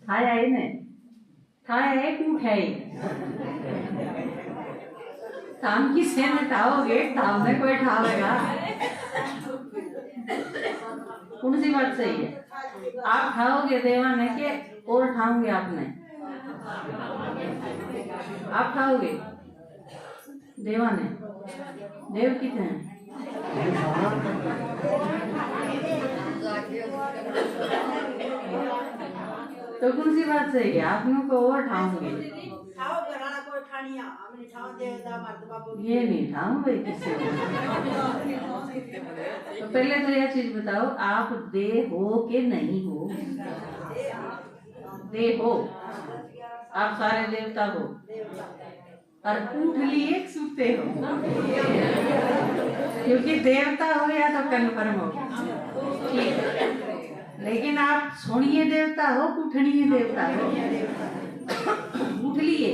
थाया है ने थाया है क्यों ठाई थाम किसे में ठाओगे थाम में कोई ठावेगा कौन सी बात सही है आप ठाओगे देवा ने के और ठाओगे आपने आप ठाओगे देवा ने देव कितने हैं तो कौन सी बात सही है आप लोग को और ठाऊंगे ये नहीं ठाऊं भाई किससे तो पहले तो यह चीज बताओ आप दे हो कि नहीं हो दे हो आप सारे देवता हो और उठ लिए सूते हो क्योंकि देवता हो या तो कन्फर्म हो ठीक है लेकिन आप सुनिए देवता हो उठनिए देवता हो उठ लिए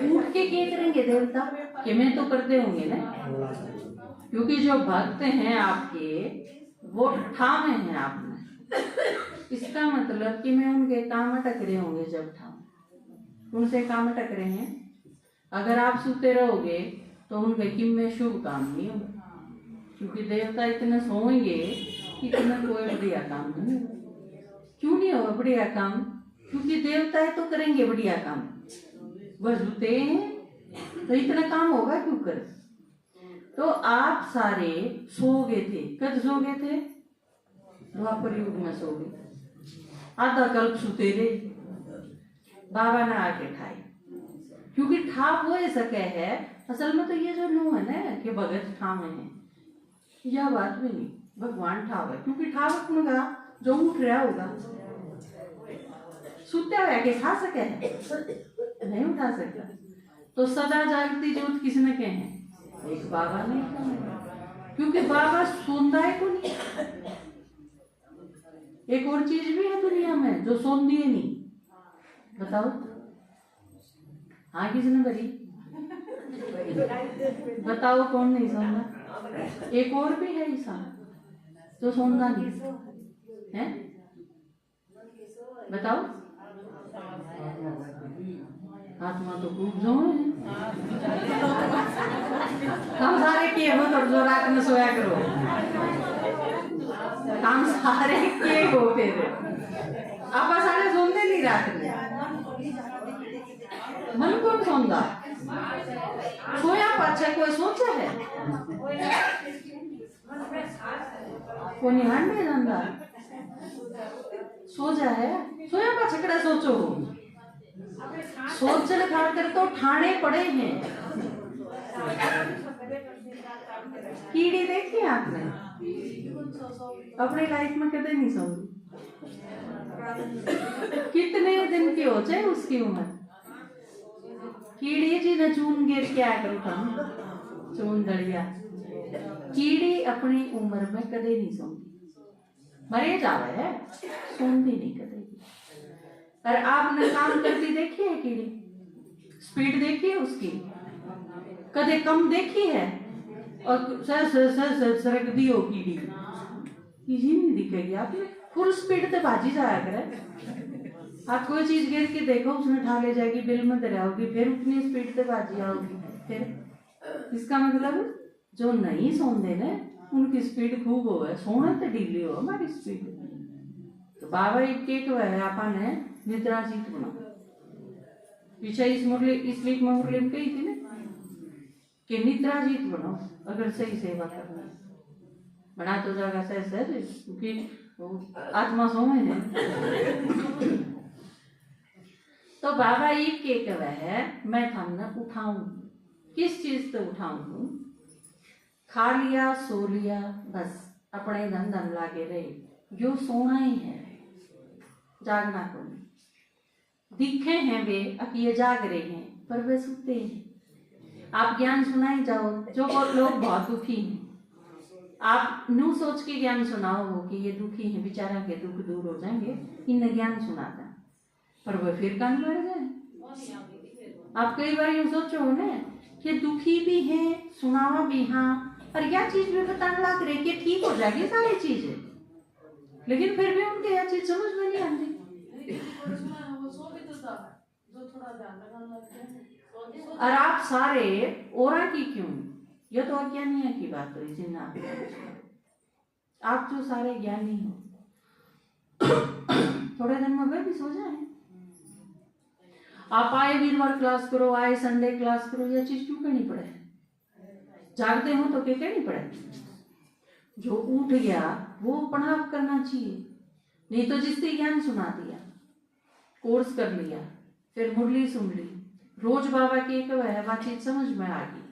उठ के क्या करेंगे देवता कि मैं तो करते होंगे ना क्योंकि जो भक्त हैं आपके वो ठामे हैं आपने इसका मतलब कि मैं उनके काम टकरे होंगे जब ठाम उनसे काम टकरे हैं अगर आप सूते रहोगे तो उनके किम में शुभ काम नहीं होगा क्योंकि देवता इतने सोएंगे इतना कोई बढ़िया काम नहीं होगा क्यों नहीं होगा बढ़िया काम क्योंकि देवता है तो करेंगे बढ़िया काम बस सोते हैं तो इतना काम होगा क्यों कर तो आप सारे सो गए थे कब सो गए थे द्वापर युग में सो गए आधा कल्प सुते रहे बाबा ने आके ठाई क्योंकि ठाप हो सके है असल में तो ये जो नो है ना कि भगत ठाम है यह बात भी नहीं भगवान ठाव है क्योंकि ठावक होगा जो उठ रहा होगा सुते हुए के खा सके नहीं उठा सकता तो सदा जागती ज्योत किसने कहे हैं एक बाबा ने क्योंकि बाबा सोंदा है को नहीं एक और चीज भी है दुनिया में जो सोंदी है नहीं बताओ हाँ किसने करी बताओ कौन नहीं सोंदा एक और भी है ऐसा जो सोंदा नहीं है बताओ आत्मा तो खूब जो है हम सारे किए हो तो जो रात में सोया करो हम सारे किए हो फिर आप सारे सोते नहीं रात में मन कौन सोंदा सोया पाछे कोई सोचा है कोई निहान नहीं जानता सो जा है सोया पाछे कड़ा सोचो सोचने खातर तो ठाणे पड़े हैं कीड़ी देखी आपने अपनी लाइफ में कदे नहीं सोई कितने दिन की हो जाए उसकी उम्र कीड़ी जी ने चून गिर क्या करो हम चून दड़िया कीड़ी अपनी उम्र में कदे नहीं सोती मरे जावे है सोती नहीं कदे और आपने काम करती देखी है कीड़ी स्पीड देखी है उसकी कदे कम देखी है और सरक दी हो कीड़ी किसी नहीं दिखेगी आपने फुल स्पीड से बाजी जाया करे आप कोई चीज गिर के देखो उसमें ढा ले जाएगी बिल में दराओगी फिर उतनी स्पीड से बाजी आओगी फिर इसका मतलब जो नहीं सोंदे ने उनकी स्पीड खूब हो है सोना तो ढीली हो हमारी स्पीड तो बाबा एक है आपा ने निद्रा जीत बना पीछे इस मुरली इस वीक में मुरली में कही थी ना कि निद्रा जीत बनाओ अगर सही सेवा करना बना तो जाएगा सही क्योंकि आत्मा सोए है तो बाबा एक के कह है मैं थमने उठाऊं किस चीज से उठाऊं खा लिया सो लिया बस अपने धन लागे रहे जो सोना ही है जागना को नहीं दिखे हैं वे अब ये जाग रहे हैं पर वे सुते हैं आप ज्ञान सुनाई जाओ जो लोग बहुत दुखी हैं आप न्यू सोच के ज्ञान सुनाओ कि ये दुखी हैं बेचारा के दुख दूर हो जाएंगे इन्हें ज्ञान सुनाता पर वह फिर कान मर जाए आप कई बार यूँ सोचो ना कि दुखी भी हैं सुनावा भी हाँ और यह चीज भी बताने लग रही कि ठीक हो जाएगी सारी चीजें लेकिन फिर भी उनके यह चीज समझ में नहीं आती। और आप सारे और की क्यों, यह तो अज्ञानी की बात हुई जिन्ना, आप जो सारे ज्ञानी हो थोड़े दिन में वे भी सो जाए। आप आए वीरवार क्लास करो, आए संडे क्लास करो, यह चीज क्यों करनी पड़े? जागते हो तो क्या कहनी पड़े? जो उठ गया वो अपना आप करना चाहिए, नहीं तो जिसने ज्ञान सुना दिया, कोर्स कर लिया, फिर मुरली सुन ली, रोज बाबा की एक बातचीत समझ में आ गई,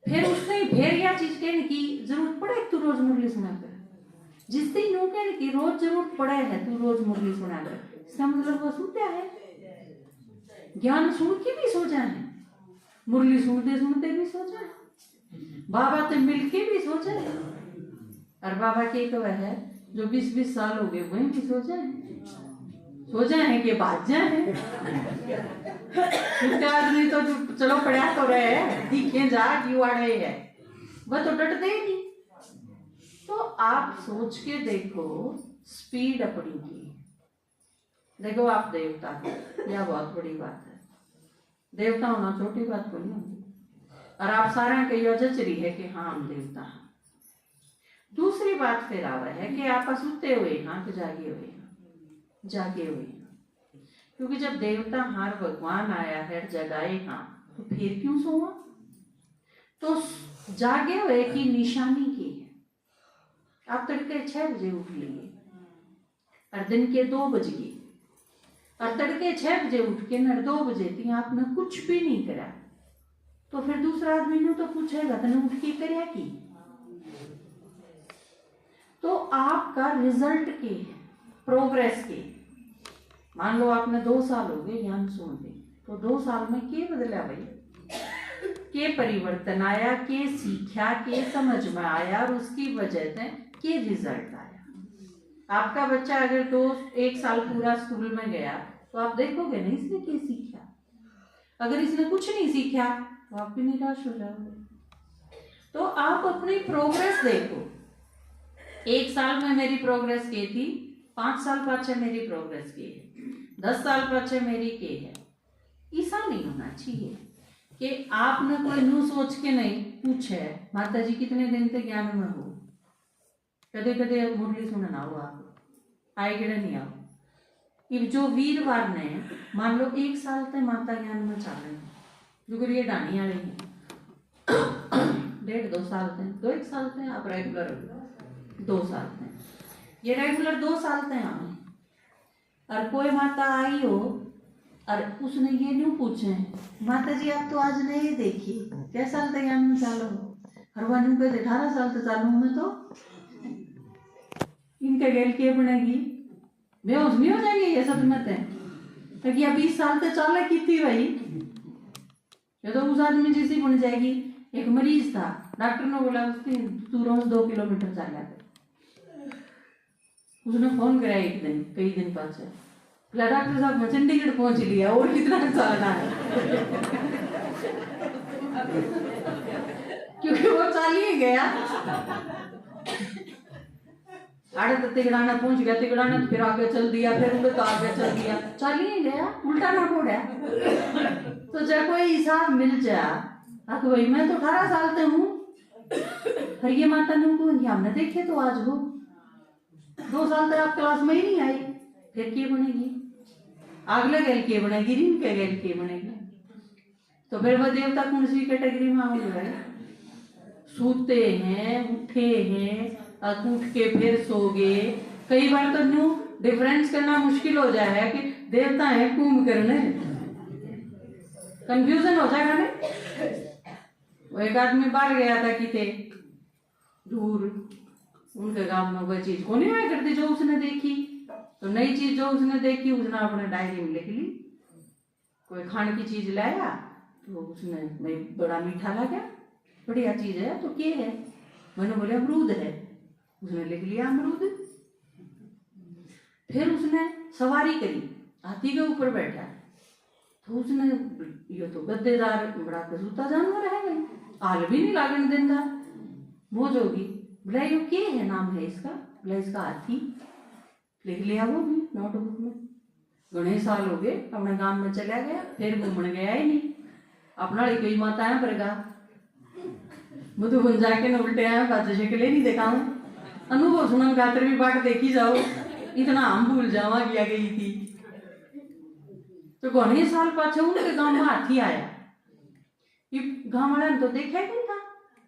फिर उसने फिर यह चीज कहने की जरूरत पड़े तू रोज मुरली सुना कर। जिस दिन नो कहने की रोज जरूरत पड़े है तू रोज मुरली सुना कर, इसका मतलब वो सुनता है, ज्ञान सुन के भी सो जाए, मुरली सुनते सुनते भी सो जाए, बाबा से मिलके भी सो जाए। और बाबा के एक है जो 20-20 साल हो गए वही भी सो जाए कि बात जाए। आदमी तो चलो पढ़ा तो रहे हैं, दिखे जा क्यों आ रहे हैं, वह तो डटते ही नहीं। तो आप सोच के देखो स्पीड अपनी की, देखो आप देवता हो, यह बहुत बड़ी बात है। देवता होना छोटी बात को नहीं होती, और आप सारे के यह जच रही है कि हाँ हम देवता हैं। दूसरी बात फिर आवा है कि आप सुते हुए हाँ कि जागे हुए हैं, क्योंकि जब देवता हार भगवान आया है जगाए हाँ तो फिर क्यों सोआ? तो जागे हुए की निशानी की है। आप तड़के 6 बजे उठ लिए और दिन के 2 बज गए, और तड़के 6 बजे उठ के न 2 बजे थी आपने कुछ भी नहीं करा, तो फिर दूसरा आदमी ने तो पूछेगा तने उठ के करया की? तो आपका रिजल्ट के प्रोग्रेस के, मान लो आपने 2 साल हो गए ज्ञान सुन के, तो 2 साल में के बदला भाई, के परिवर्तन आया, के सीखा, के समझ में आया, और उसकी वजह से के रिजल्ट आया। आपका बच्चा अगर 1 साल पूरा स्कूल में गया तो आप देखोगे नहीं इसने क्या सीखा। अगर इसने कुछ नहीं सीखा तो आप भी निराश हो जाओगे। तो आप अपनी प्रोग्रेस देखो, 1 साल में मेरी प्रोग्रेस की थी, 5 साल पाछे मेरी प्रोग्रेस की है, 10 साल पाछे मेरी की है। ऐसा नहीं होना चाहिए कि आपने कोई न्यू सोच के नहीं पूछे माता जी कितने दिन तक ज्ञान में हो, कदे कदे मुरली सुनना हो, आप आए कि नहीं आओ। ये जो वीरवार ने मान लो 1 साल तक माता ज्ञान में चल रहे हैं, जो ये डानी आ रही है 1.5-2 साल तक, 2-1 साल तक आप रेगुलर 2 साल तक, ये रेगुलर 2 साल तक आए, और कोई माता आई हो और उसने ये नहीं पूछे माता जी आप तो आज नहीं देखी क्या साल तक ज्ञान में चालो, हर बार 18 साल तक चालू में, तो इनके गैल के बनेगी बेहोश नहीं हो जाएंगे ये सब मत है, क्योंकि 20 साल तक चाले की थी भाई, ये तो उस आदमी जैसी बन जाएगी। एक मरीज था, डॉक्टर ने बोला उसकी तू रोज 2 किलोमीटर चला, उसने फोन कराया एक दिन कई दिन पास, डॉक्टर साहब मैं चंडीगढ़ पहुंच लिया और कितना चलना है क्योंकि वो चल ही गया, आड़े तो तिगड़ाना पहुंच गया, तिगड़ाना फिर आगे चल दिया, फिर उल्टा तो आगे चल दिया, चल ही गया, उल्टा ना मोड़ा। तो जब कोई हिसाब मिल जा तो भाई मैं तो 18 साल से हूँ, फिर ये माता ने को हमने देखे तो आज हो 2 साल तक आप क्लास में ही नहीं आई, फिर क्या बनेगी? अगले गैल के बनेगी, रिन के गैल के बनेगी। तो फिर वह देवता कौन सी कैटेगरी में आऊंगे? सोते हैं, उठे हैं, उठ के फिर सो गए। कई बार तो न्यू डिफरेंस करना मुश्किल हो जाए कि देवता है कुंभ करने, कंफ्यूजन हो जाएगा ना। वो एक आदमी बाहर गया था किते दूर, उनके गांव में वह चीज को नहीं हुआ करती जो उसने देखी, तो नई चीज जो उसने देखी उसने अपने डायरी में लिख ली। कोई खाने की चीज लाया तो उसने बड़ा मीठा लगा, बढ़िया चीज है तो क्या है, मैंने बोला अमरूद है, उसने लिख लिया अमरूद। फिर उसने सवारी करी, हाथी के ऊपर बैठा, तो उसने ये तो गद्देदार बड़ा कसूता जानवर है भाई, आल भी नहीं लागन देता, मौज होगी। बोला ये क्या है, नाम है इसका? बोला इसका हाथी। लिख लिया वो भी नोटबुक में। घने साल हो गए अपने गांव में चला गया, फिर घूमने गया ही नहीं। अपना कोई माता है पर गा मधुबन जाके न उल्टे आए बात शक्ल नहीं दिखाऊं। अनुभव सुनन खातर भी बाट देखी जाओ, इतना हम भूल जावा गया गई थी। तो घने साल पाछे उनके गांव में हाथी आया। ये गांव वाले ने तो देखा ही नहीं था,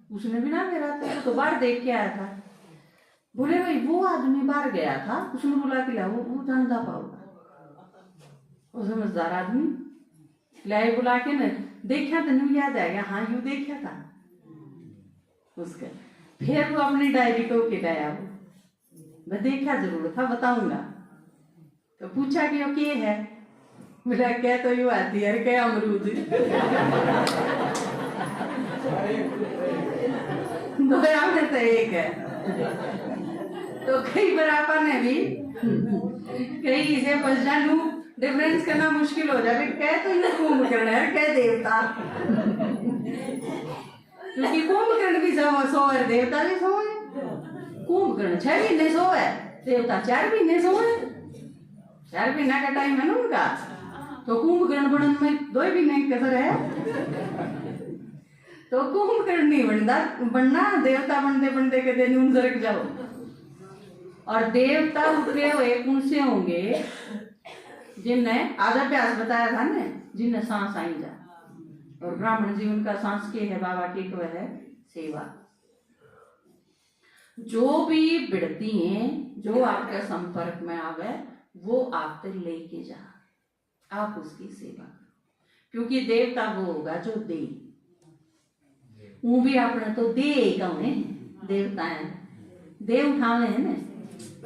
उसने भी ना मेरा था, तो बाहर देख के आया था। बोले भाई वो आदमी बाहर गया था, उसने बुला के लाओ, वो जानता पाओगा। वो समझदार आदमी लाए बुला के न देखा तो नहीं याद आएगा, हाँ यू देखा था उसका। फिर वो अपनी डायरी को के लाया, वो मैं देखा जरूर था बताऊंगा। तो पूछा कि वो क्या है, बोला क्या तो यू आती है क्या अमरूद। दो आपने तो एक है। तो कई बार आपा ने भी कई इसे पहचानू डिफरेंस करना मुश्किल हो जाए, कह तो ये कुंभकर्ण है कह देवता, क्योंकि कुंभकर्ण भी 100 है, देवता भी 100 है। कुंभकर्ण 6 महीने 100 है, देवता 4 महीने 100 है। 4 महीना का टाइम है ना उनका, तो कुंभकर्ण बनने में 2 महीने की कसर है। तो कुंभकर्ण नहीं बनना, देवता बनते बनते कहते न्यून सरक जाओ। और देवता उतरे हुए उनसे होंगे जिनने आज अभ्यास बताया था ना, जिनने सांस आई जा। और ब्राह्मण जीवन का सांस के है बाबा की वह है सेवा। जो भी बिड़ती हैं, जो आपके संपर्क में आवे, वो आपसे लेके जा, आप उसकी सेवा करो। क्योंकि देवता वो होगा जो दे। वो भी अपने तो दे कौन है, देवता है दे उठावे है ना,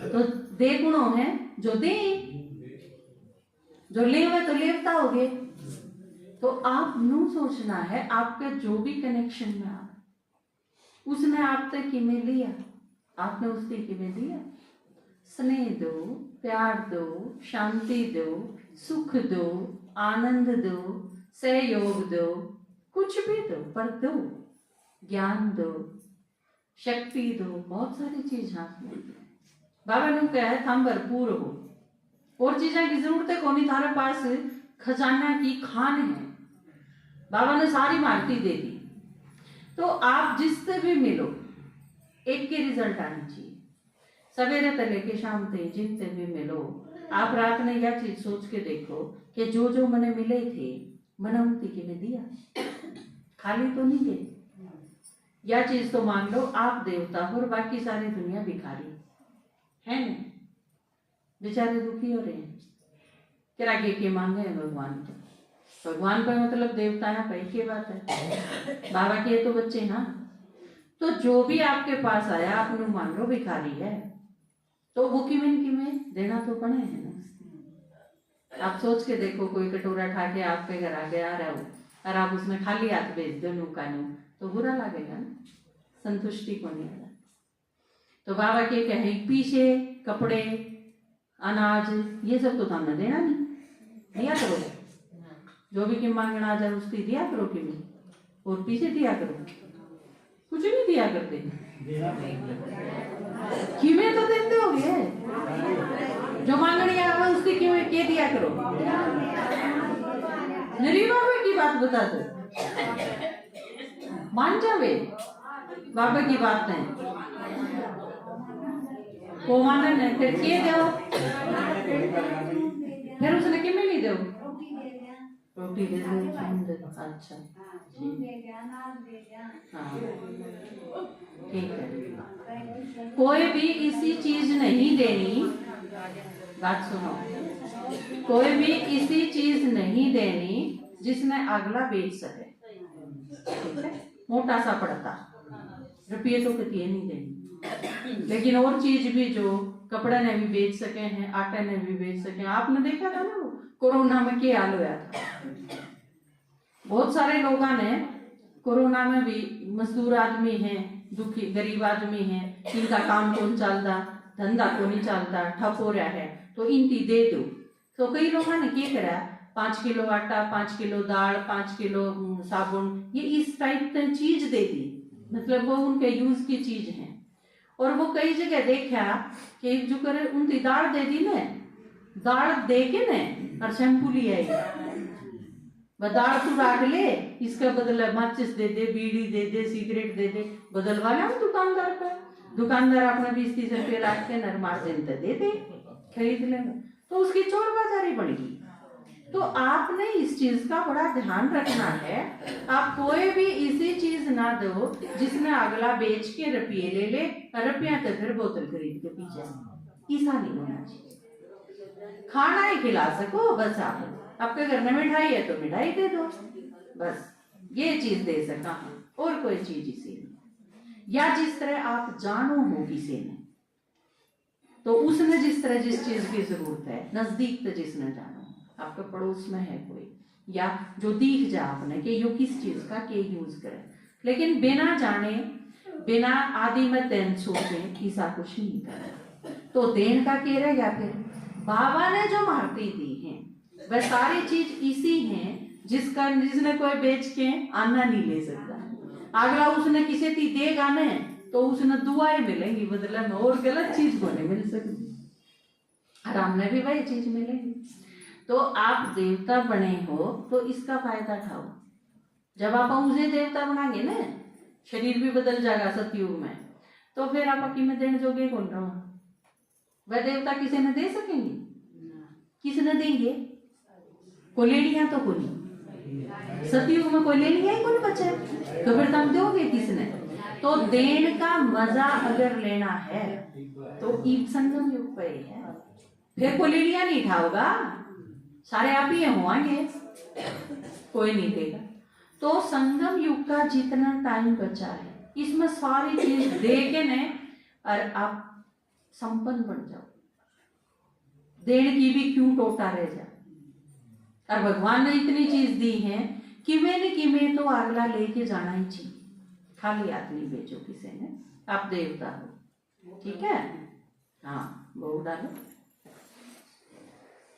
तो दे गुणों है जो दे, जो लेवे तो लेवता हो गए। तो आप नु सोचना है आपके जो भी कनेक्शन में आ, उसने आप तक किमें लिया, आपने उसके किमें दिया। स्नेह दो, प्यार दो, शांति दो, सुख दो, आनंद दो, सहयोग दो, कुछ भी दो, पर दो। ज्ञान दो, शक्ति दो, बहुत सारी चीज हाथ में। बाबा ने कहा है हम भरपूर हो, और चीजें की जरूरत को नहीं, थारे पास खजाना की खान है। बाबा ने सारी मार्ती दे दी। तो आप जिससे भी मिलो एक के रिजल्ट आनी चाहिए। सवेरे से लेके शाम तक जिनसे भी मिलो, आप रात में यह चीज सोच के देखो कि जो जो मैंने मिले थे मैंने उनकी के में दिया, खाली तो नहीं गए। यह चीज तो मान लो आप देवता हो और बाकी सारी दुनिया भिखारी है ना, बेचारे दुखी हो रहे हैं। क्या के मांगे हैं भगवान को, भगवान का मतलब देवता है भाई की बात है, बाबा के तो बच्चे ना। तो जो भी आपके पास आया आपने मान लो भिखारी है, तो वो किमें देना तो पड़े है ना। आप सोच के देखो, कोई कटोरा खा के आपके घर आ गया रहा हो और आप उसमें खाली हाथ भेज दो नू का नू, तो बुरा लगेगा ना, संतुष्टि को नहीं आएगा। तो बाबा के कहे पीछे कपड़े अनाज ये सब तो हमने देना नहीं, दिया करो। जो भी कि मांगना आ जाए उसकी दिया करो किमें, और पीछे दिया करो, कुछ नहीं दिया करते किमें तो देते हो गए। जो मांगनी आवे उसकी किमें के दिया करो। मेरी बाबा की बात बता दो, मान जावे बाबा की बात है, वो माना नहीं फिर के दो, फिर उसने किमें नहीं दो, रोटी दे दो। अच्छा हाँ ठीक है। कोई भी इसी चीज नहीं देनी, बात सुनो, कोई भी इसी चीज नहीं देनी जिसने अगला बेच सके। ठीक है, मोटा सा पड़ता रुपये तो कतिये नहीं देनी, लेकिन और चीज भी जो कपड़े ने भी बेच सके हैं, आटे ने भी बेच सके। आपने देखा था ना वो कोरोना में क्या हाल हुआ था, बहुत सारे लोगों ने कोरोना में भी, मजदूर आदमी हैं, दुखी गरीब आदमी हैं, इनका काम कौन चलता, धंधा को नहीं चलता, ठप हो रहा है, तो इनकी दे दो। तो कई लोगों ने क्या करा, 5 किलो आटा, 5 किलो दाल, 5 किलो साबुन, ये इस टाइप की चीज दे दी, मतलब वो उनके यूज की चीज है। और वो कई जगह देखा कि जो करे उनकी दाल दे दी ने, दाल दे के ने और शैम्पू ले आई, वह दाल तू रख ले, इसका बदला माचिस दे दे, बीड़ी दे दे, सिगरेट दे दे, बदलवा ना दुकानदार का, दुकानदार अपना 20-30 रुपये रख के नर मार्जिन दे दे, खरीद लेंगे, तो उसकी चोर बाजारी बढ़ गई। तो आपने इस चीज का बड़ा ध्यान रखना है। आप कोई भी ऐसी चीज ना दो जिसमें अगला बेच के रुपये ले ले और रुपया तो फिर बोतल खरीद के पी जाए, ऐसा नहीं होना चाहिए। खाना ही खिला सको बस, आपके घर में मिठाई है तो मिठाई दे दो, बस ये चीज दे सका, और कोई चीज इसी नहीं। या जिस तरह आप जानो हो किसी ने, तो उसने जिस तरह जिस चीज की जरूरत है, नजदीक तो जिसने जानो, आपके पड़ोस में है कोई, या जो दिख जा आपने कि यो किस चीज का के यूज करे, लेकिन बिना जाने बिना आदि में तेन सोचे ऐसा कुछ नहीं करे, तो देन का के रह गया। फिर बाबा ने जो मारती दी है वह सारी चीज इसी है जिसने कोई बेच के आना नहीं ले सकता। अगला उसने किसी ती देगा ने तो उसने दुआएं मिलेंगी बदले में, और गलत चीज को नहीं मिल सकती, आराम में भी वही चीज मिलेगी। तो आप देवता बने हो तो इसका फायदा उठाओ। जब आप उसे देवता बनाएंगे ना, शरीर भी बदल जाएगा सतयुग में, तो फिर आप अकी में देने जोगे कौन रहो? वह देवता किसी ने दे सकेंगे? किसी ने देंगे? कोई लेनिया तो कोई सतयुग में कोई लेनिया ही कोई बचा, तो फिर तुम दोगे किसने? तो देन का मजा अगर लेना है तो ईप संगम युग पे है, फिर कोई लेनिया नहीं उठाओगा, सारे आप ही होंगे, कोई नहीं देगा। तो संगम युग का जितना टाइम बचा है इसमें सारी चीज दे के ने और आप संपन्न बन जाओ, देने की भी क्यों टोटा रह जाए। और भगवान ने इतनी चीज दी है कि मैं तो अगला लेके जाना ही चाहिए, खाली आदमी बेचो किसी ने, आप देवता हो, ठीक है, हाँ बहु डालो।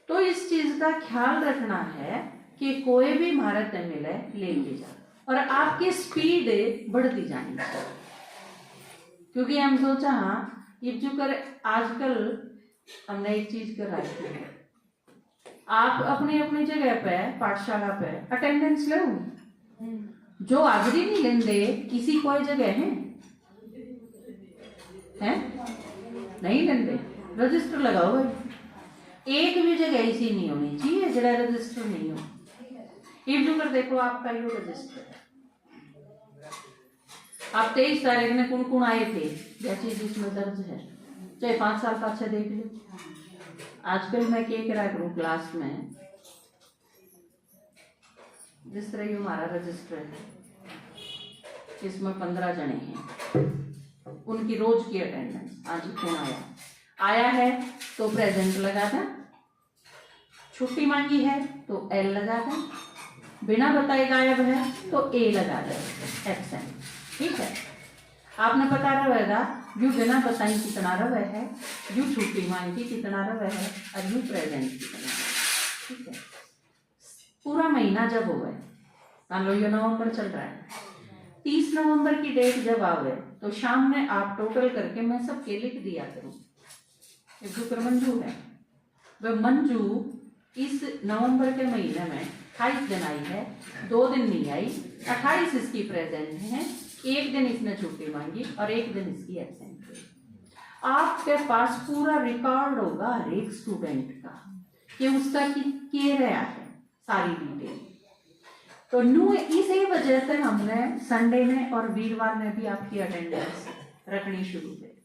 तो इस चीज का ख्याल रखना है कि कोई भी महारत मिले लेके जा, और आपकी स्पीड बढ़ती जानी चाहिए। क्योंकि हम सोचा हाँ ये जो कर आजकल हमने एक चीज कर रखी है, आप अपनी अपनी जगह पे पाठशाला पे अटेंडेंस लो, जो हाजिरी नहीं लेंदे किसी कोई जगह है नहीं लेंदे, रजिस्टर लगाओ भाई। एक भी जगह ऐसी नहीं होनी चाहिए जरा रजिस्टर नहीं हो। एक जो कर देखो आपका यो रजिस्टर है, आप 23 तारीख में कौन कौन आए थे, जैसी जिसमें दर्ज है, चाहे 5 साल पाछे देख लो। आजकल मैं क्या करा करूँ क्लास में, जिस तरह ये हमारा रजिस्टर है, इसमें 15 जने हैं, उनकी रोज की अटेंडेंस, आज कौन आया है तो प्रेजेंट लगा दें, छुट्टी मांगी है तो एल लगा दें, बिना बताए गायब है तो ए लगा दें, एब्सेंट, ठीक है। आपने पता रहेगा यू बिना बताई कितना रवे है, यू छुट्टी मांगी कितना रवे है, और यू प्रेजेंट कितना, ठीक है। पूरा महीना जब हो गए, मान लो ये नवंबर चल रहा है, 30 नवंबर की डेट जब आवे तो शाम में आप टोटल करके मैं सबके लिख दिया करूँ। एक शुक्र मंजू है, वह मंजू इस नवंबर के महीने में 28 दिन आई है, 2 दिन नहीं आई, 28 इसकी प्रेजेंट है, 1 दिन इसने छुट्टी मांगी और 1 दिन इसकी एब्सेंट हुई। आपके पास पूरा रिकॉर्ड होगा हर एक स्टूडेंट का कि उसका क्या रहा है, सारी डिटेल। तो न्यू इसी वजह से हमने संडे में और वीरवार में भी आपकी अटेंडेंस रखनी शुरू की।